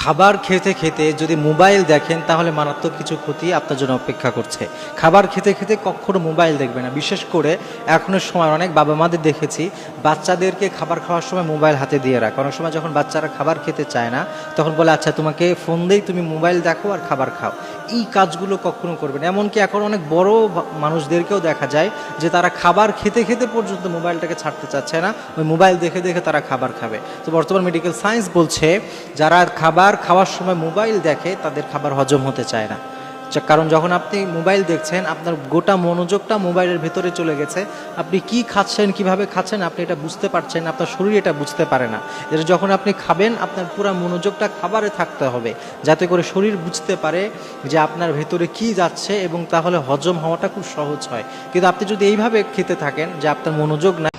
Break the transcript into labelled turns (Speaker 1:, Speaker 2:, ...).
Speaker 1: খাবার খেতে খেতে যদি মোবাইল দেখেন তাহলে মারাত্মক কিছু ক্ষতি আপনার জন্য অপেক্ষা করছে। খাবার খেতে খেতে কখনো মোবাইল দেখবে না। বিশেষ করে এখনের সময় অনেক বাবা মাদের দেখেছি বাচ্চাদেরকে খাবার খাওয়ার সময় মোবাইল হাতে দিয়ে রাখে। অনেক সময় যখন বাচ্চারা খাবার খেতে চায় না তখন বলে আচ্ছা তোমাকে ফোন দেই, তুমি মোবাইল দেখো আর খাবার খাও। এই কাজগুলো কখনো করবে না। এমনকি এখন অনেক বড় মানুষদেরকেও দেখা যায় যে তারা খাবার খেতে খেতে পর্যন্ত মোবাইলটাকে ছাড়তে চাচ্ছে না, ওই মোবাইল দেখে দেখে তারা খাবার খাবে। তো বর্তমান মেডিকেল সায়েন্স বলছে যারা খাবার খাওয়ার সময় মোবাইল দেখে তাদের খাবার হজম হতে চায় না। কারণ যখন আপনি মোবাইল দেখছেন আপনার গোটা মনোযোগটা মোবাইলের ভেতরে চলে গেছে। আপনি কি খাচ্ছেন, কিভাবে খাচ্ছেন আপনি এটা বুঝতে পারছেন, আপনার শরীর এটা বুঝতে পারে না। এটা যখন আপনি খাবেন আপনার পুরো মনোযোগটা খাবারে থাকতে হবে, যাতে করে শরীর বুঝতে পারে যে আপনার ভেতরে কি যাচ্ছে এবং তাহলে হজম হওয়াটা খুব সহজ হয়। কিন্তু আপনি যদি এইভাবে খেতে থাকেন যে আপনার মনোযোগ না